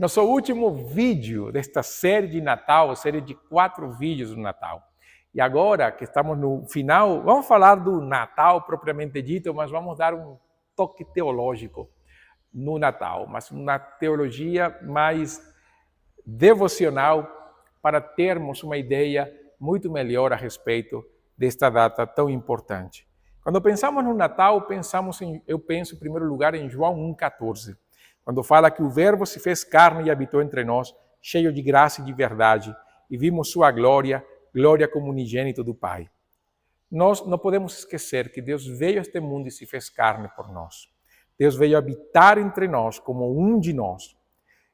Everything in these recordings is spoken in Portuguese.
Nosso último vídeo desta série de Natal, série de 4 vídeos do Natal. E agora que estamos no final, vamos falar do Natal propriamente dito, mas vamos dar um toque teológico no Natal, mas uma teologia mais devocional para termos uma ideia muito melhor a respeito desta data tão importante. Quando pensamos no Natal, eu penso em primeiro lugar em João 1,14. Quando fala que o Verbo se fez carne e habitou entre nós, cheio de graça e de verdade, e vimos sua glória, glória como unigênito do Pai. Nós não podemos esquecer que Deus veio a este mundo e se fez carne por nós. Deus veio habitar entre nós como um de nós.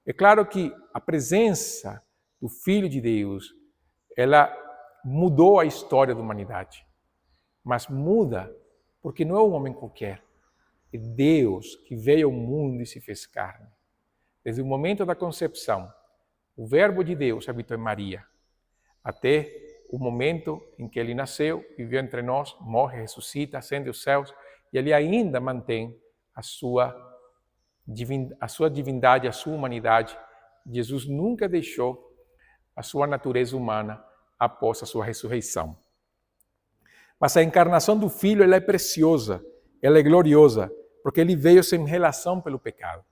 É claro que a presença do Filho de Deus, ela mudou a história da humanidade. Mas muda porque não é um homem qualquer. É Deus que veio ao mundo e se fez carne. Desde o momento da concepção, o Verbo de Deus habitou em Maria, até o momento em que ele nasceu, viveu entre nós, morre, ressuscita, ascende aos céus, e ele ainda mantém a sua divindade, a sua humanidade. Jesus nunca deixou a sua natureza humana após a sua ressurreição. Mas a encarnação do Filho, ela é preciosa, ela é gloriosa, porque ele veio sem relação pelo pecado.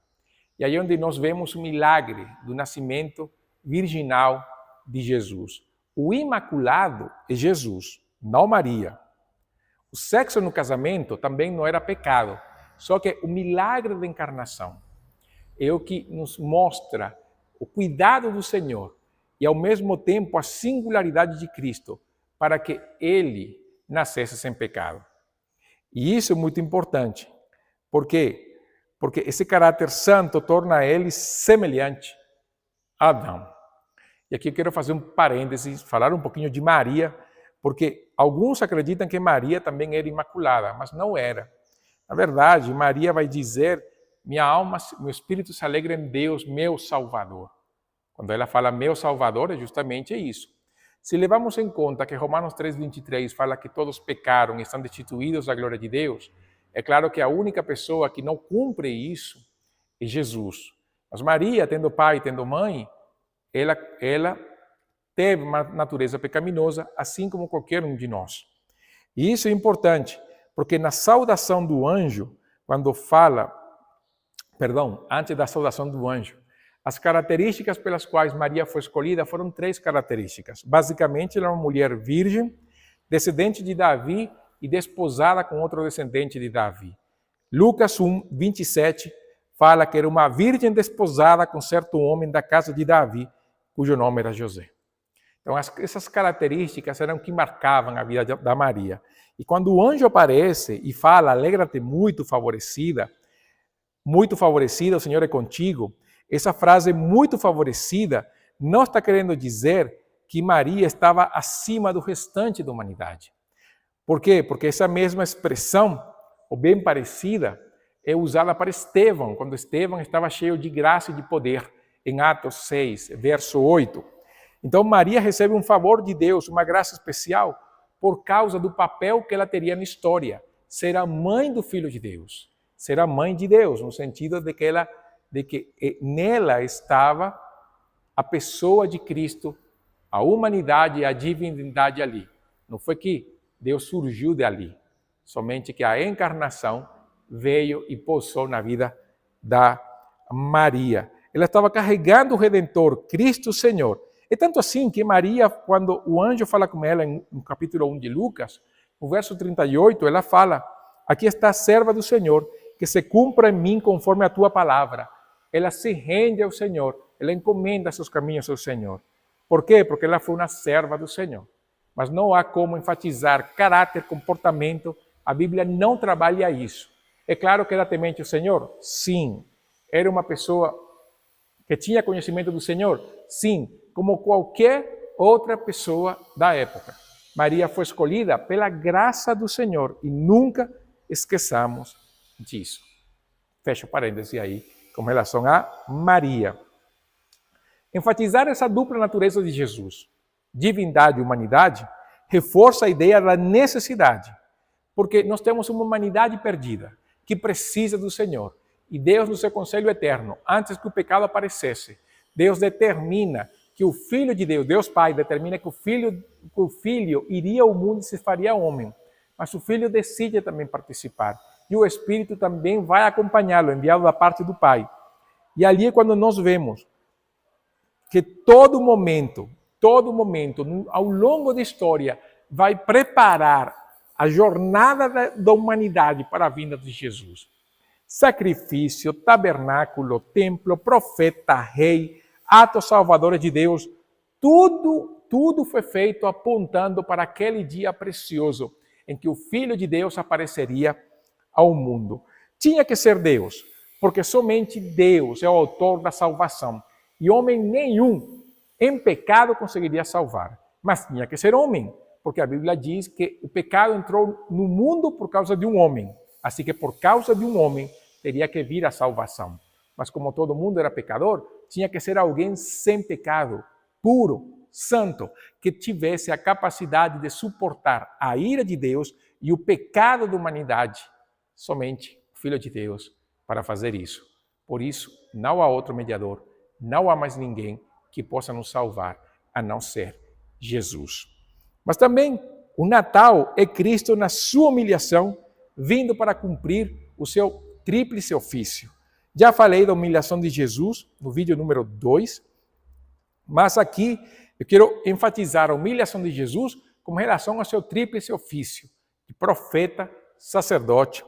E aí é onde nós vemos o milagre do nascimento virginal de Jesus. O imaculado é Jesus, não Maria. O sexo no casamento também não era pecado, só que o milagre da encarnação é o que nos mostra o cuidado do Senhor e ao mesmo tempo a singularidade de Cristo para que ele nascesse sem pecado. E isso é muito importante. Por quê? Porque esse caráter santo torna ele semelhante a Adão. E aqui eu quero fazer um parênteses, falar um pouquinho de Maria, porque alguns acreditam que Maria também era imaculada, mas não era. Na verdade, Maria vai dizer: minha alma, meu espírito se alegra em Deus, meu Salvador. Quando ela fala meu Salvador, é justamente isso. Se levamos em conta que Romanos 3,23 fala que todos pecaram e estão destituídos da glória de Deus, é claro que a única pessoa que não cumpre isso é Jesus. Mas Maria, tendo pai, tendo mãe, ela teve uma natureza pecaminosa, assim como qualquer um de nós. E isso é importante, porque na saudação do anjo, quando fala, antes da saudação do anjo, as características pelas quais Maria foi escolhida foram 3 características. Basicamente, ela é uma mulher virgem, descendente de Davi e desposada com outro descendente de Davi. Lucas 1:27 fala que era uma virgem desposada com certo homem da casa de Davi, cujo nome era José. Então, essas características eram que marcavam a vida da Maria. E quando o anjo aparece e fala, alegra-te muito favorecida, o Senhor é contigo, essa frase muito favorecida não está querendo dizer que Maria estava acima do restante da humanidade. Por quê? Porque essa mesma expressão, ou bem parecida, é usada para Estevão, quando Estevão estava cheio de graça e de poder, em Atos 6, verso 8. Então Maria recebe um favor de Deus, uma graça especial, por causa do papel que ela teria na história, ser a mãe do Filho de Deus, ser a mãe de Deus, no sentido de que nela estava a pessoa de Cristo, a humanidade e a divindade ali. Não foi que Deus surgiu dali, somente que a encarnação veio e pousou na vida da Maria. Ela estava carregando o Redentor, Cristo Senhor. É tanto assim que Maria, quando o anjo fala com ela no capítulo 1 de Lucas, no verso 38, ela fala: aqui está a serva do Senhor, que se cumpra em mim conforme a tua palavra. Ela se rende ao Senhor, ela encomenda seus caminhos ao Senhor. Por quê? Porque ela foi uma serva do Senhor. Mas não há como enfatizar caráter, comportamento. A Bíblia não trabalha isso. É claro que era temente ao Senhor? Sim. Era uma pessoa que tinha conhecimento do Senhor? Sim. Como qualquer outra pessoa da época. Maria foi escolhida pela graça do Senhor e nunca esqueçamos disso. Fecha o parêntese aí com relação a Maria. Enfatizar essa dupla natureza de Jesus, divindade e humanidade, reforça a ideia da necessidade, porque nós temos uma humanidade perdida, que precisa do Senhor. E Deus, no seu conselho eterno, antes que o pecado aparecesse, Deus determina que o Filho de Deus, Deus Pai, determina que o Filho iria ao mundo e se faria homem. Mas o Filho decide também participar. E o Espírito também vai acompanhá-lo, enviado da parte do Pai. E ali é quando nós vemos que todo momento, ao longo da história, vai preparar a jornada da humanidade para a vinda de Jesus. Sacrifício, tabernáculo, templo, profeta, rei, atos salvadores de Deus, tudo foi feito apontando para aquele dia precioso em que o Filho de Deus apareceria ao mundo. Tinha que ser Deus, porque somente Deus é o autor da salvação. E homem nenhum em pecado conseguiria salvar. Mas tinha que ser homem, porque a Bíblia diz que o pecado entrou no mundo por causa de um homem. Assim que por causa de um homem teria que vir a salvação. Mas como todo mundo era pecador, tinha que ser alguém sem pecado, puro, santo, que tivesse a capacidade de suportar a ira de Deus e o pecado da humanidade. Somente o Filho de Deus para fazer isso. Por isso, não há outro mediador, não há mais ninguém que possa nos salvar, a não ser Jesus. Mas também o Natal é Cristo na sua humilhação, vindo para cumprir o seu tríplice ofício. Já falei da humilhação de Jesus no vídeo número 2, mas aqui eu quero enfatizar a humilhação de Jesus com relação ao seu tríplice ofício de profeta, sacerdote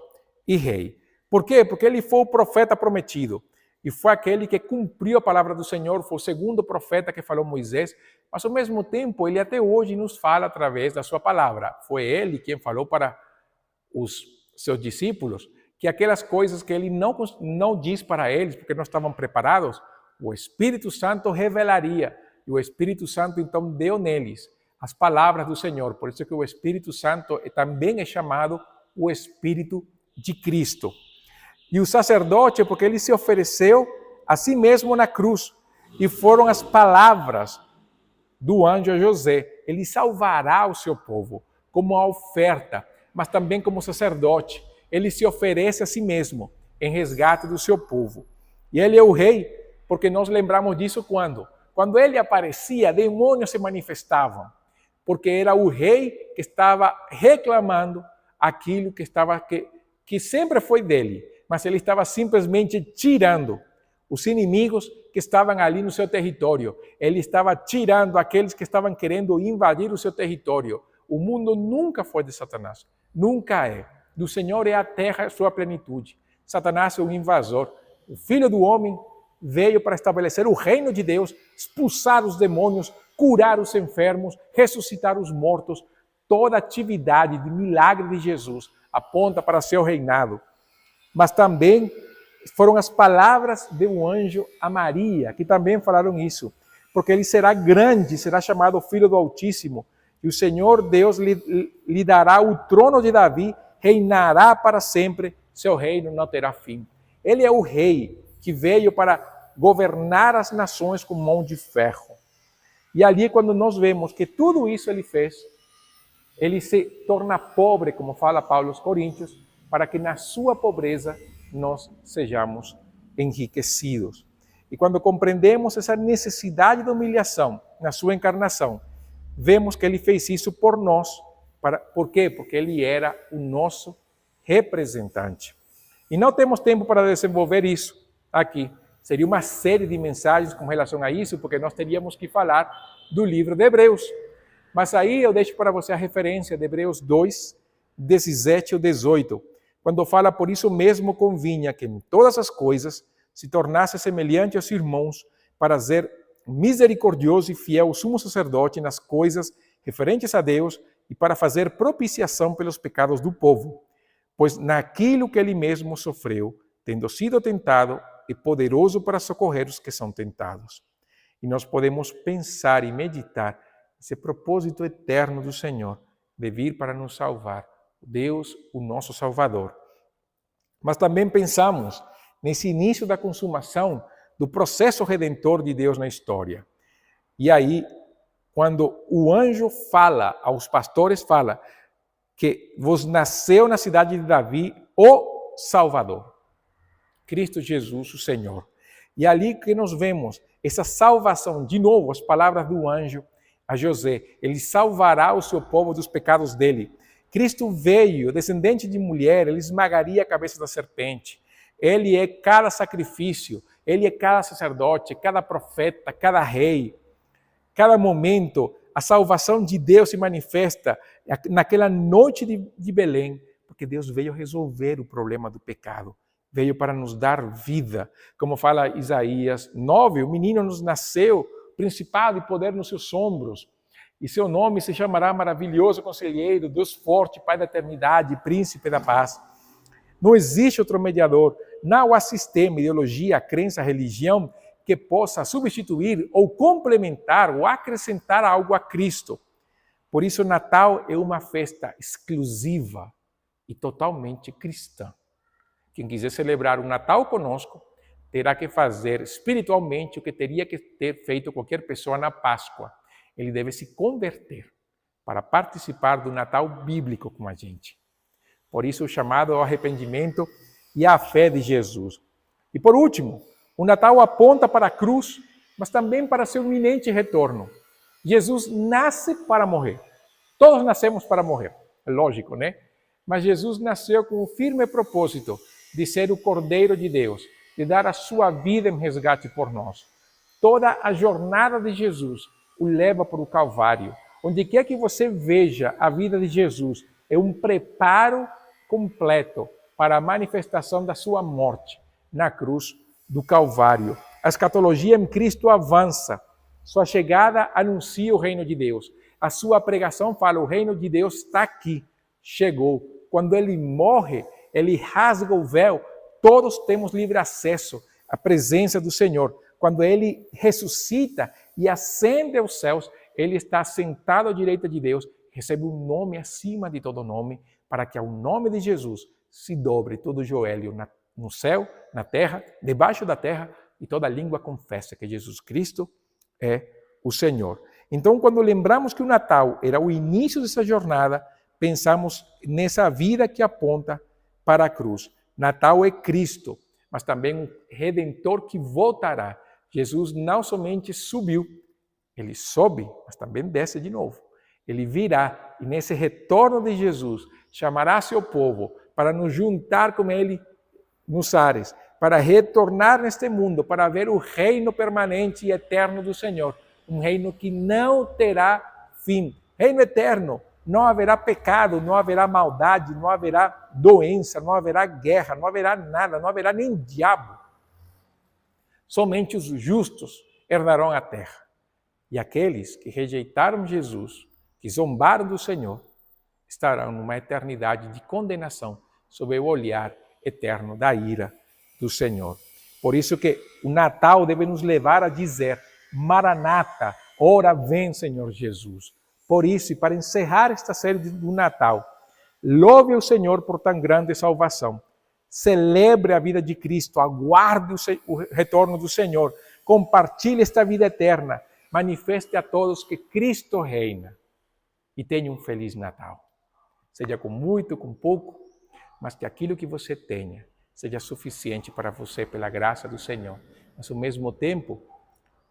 e rei. Por quê? Porque ele foi o profeta prometido e foi aquele que cumpriu a palavra do Senhor, foi o segundo profeta que falou Moisés, mas ao mesmo tempo ele até hoje nos fala através da sua palavra. Foi ele quem falou para os seus discípulos que aquelas coisas que ele não diz para eles, porque não estavam preparados, o Espírito Santo revelaria. E o Espírito Santo, então, deu neles as palavras do Senhor. Por isso que o Espírito Santo também é chamado o Espírito de Cristo. E o sacerdote, porque ele se ofereceu a si mesmo na cruz. E foram as palavras do anjo a José. Ele salvará o seu povo como a oferta, mas também como sacerdote. Ele se oferece a si mesmo em resgate do seu povo. E ele é o rei, porque nós lembramos disso quando? Quando ele aparecia, demônios se manifestavam, porque era o rei que estava reclamando aquilo que sempre foi dele, mas ele estava simplesmente tirando os inimigos que estavam ali no seu território. Ele estava tirando aqueles que estavam querendo invadir o seu território. O mundo nunca foi de Satanás, nunca é. Do Senhor é a terra, a sua plenitude. Satanás é um invasor. O Filho do Homem veio para estabelecer o reino de Deus, expulsar os demônios, curar os enfermos, ressuscitar os mortos. Toda a atividade de milagre de Jesus aponta para seu reinado. Mas também foram as palavras de um anjo a Maria, que também falaram isso. Porque ele será grande, será chamado Filho do Altíssimo. E o Senhor Deus lhe dará o trono de Davi, reinará para sempre, seu reino não terá fim. Ele é o rei que veio para governar as nações com mão de ferro. E ali, quando nós vemos que tudo isso ele fez, ele se torna pobre, como fala Paulo aos Coríntios, para que na sua pobreza nós sejamos enriquecidos. E quando compreendemos essa necessidade de humilhação na sua encarnação, vemos que ele fez isso por nós. Por quê? Porque ele era o nosso representante. E não temos tempo para desenvolver isso aqui. Seria uma série de mensagens com relação a isso, porque nós teríamos que falar do livro de Hebreus. Mas aí eu deixo para você a referência de Hebreus 2, 17 ou 18, quando fala: por isso mesmo convinha que em todas as coisas se tornasse semelhante aos irmãos, para ser misericordioso e fiel o sumo sacerdote nas coisas referentes a Deus, e para fazer propiciação pelos pecados do povo, pois naquilo que ele mesmo sofreu, tendo sido tentado, é poderoso para socorrer os que são tentados. E nós podemos pensar e meditar esse propósito eterno do Senhor, de vir para nos salvar, Deus, o nosso Salvador. Mas também pensamos nesse início da consumação do processo redentor de Deus na história. E aí, quando o anjo fala, aos pastores fala, que vos nasceu na cidade de Davi o Salvador, Cristo Jesus, o Senhor. E ali que nós vemos essa salvação, de novo, as palavras do anjo a José, ele salvará o seu povo dos pecados dele. Cristo veio, descendente de mulher, ele esmagaria a cabeça da serpente. Ele é cada sacrifício, ele é cada sacerdote, cada profeta, cada rei. Cada momento, a salvação de Deus se manifesta naquela noite de Belém, porque Deus veio resolver o problema do pecado. Veio para nos dar vida. Como fala Isaías 9, o menino nos nasceu, principado e poder nos seus ombros. E seu nome se chamará Maravilhoso Conselheiro, Deus Forte, Pai da Eternidade, Príncipe da Paz. Não existe outro mediador. Não há sistema, ideologia, crença, religião que possa substituir ou complementar ou acrescentar algo a Cristo. Por isso, o Natal é uma festa exclusiva e totalmente cristã. Quem quiser celebrar o Natal conosco, terá que fazer espiritualmente o que teria que ter feito qualquer pessoa na Páscoa. Ele deve se converter para participar do Natal bíblico com a gente. Por isso, o chamado ao arrependimento e à fé de Jesus. E por último, o Natal aponta para a cruz, mas também para seu iminente retorno. Jesus nasce para morrer. Todos nascemos para morrer, é lógico, né? Mas Jesus nasceu com o firme propósito de ser o Cordeiro de Deus, de dar a sua vida em resgate por nós. Toda a jornada de Jesus o leva para o Calvário. Onde quer que você veja a vida de Jesus, é um preparo completo para a manifestação da sua morte na cruz do Calvário. A escatologia em Cristo avança. Sua chegada anuncia o reino de Deus. A sua pregação fala, o reino de Deus está aqui, chegou. Quando ele morre, ele rasga o véu, todos temos livre acesso à presença do Senhor. Quando ele ressuscita e ascende aos céus, ele está sentado à direita de Deus, recebe um nome acima de todo nome, para que ao nome de Jesus se dobre todo o joelho no céu, na terra, debaixo da terra, e toda língua confessa que Jesus Cristo é o Senhor. Então, quando lembramos que o Natal era o início dessa jornada, pensamos nessa vida que aponta para a cruz. Natal é Cristo, mas também um Redentor que voltará. Jesus não somente subiu, ele sobe, mas também desce de novo. Ele virá e nesse retorno de Jesus chamará seu povo para nos juntar com ele nos ares, para retornar neste mundo, para ver o reino permanente e eterno do Senhor. Um reino que não terá fim. Reino eterno. Não haverá pecado, não haverá maldade, não haverá doença, não haverá guerra, não haverá nada, não haverá nem diabo. Somente os justos herdarão a terra. E aqueles que rejeitaram Jesus, que zombaram do Senhor, estarão numa eternidade de condenação sob o olhar eterno da ira do Senhor. Por isso que o Natal deve nos levar a dizer, Maranata, ora vem, Senhor Jesus. Por isso, e para encerrar esta série do Natal, louve o Senhor por tão grande salvação. Celebre a vida de Cristo, aguarde o retorno do Senhor, compartilhe esta vida eterna, manifeste a todos que Cristo reina e tenha um feliz Natal. Seja com muito, com pouco, mas que aquilo que você tenha seja suficiente para você pela graça do Senhor. Mas ao mesmo tempo,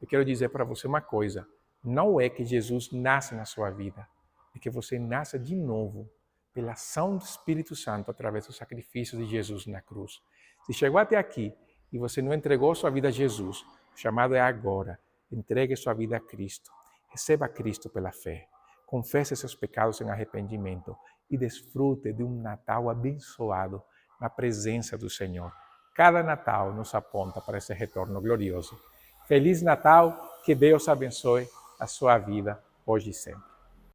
eu quero dizer para você uma coisa, não é que Jesus nasce na sua vida, é que você nasça de novo pela ação do Espírito Santo através do sacrifício de Jesus na cruz. Se chegou até aqui e você não entregou sua vida a Jesus, o chamado é agora. Entregue sua vida a Cristo. Receba Cristo pela fé. Confesse seus pecados em arrependimento e desfrute de um Natal abençoado na presença do Senhor. Cada Natal nos aponta para esse retorno glorioso. Feliz Natal, que Deus abençoe a sua vida hoje e sempre.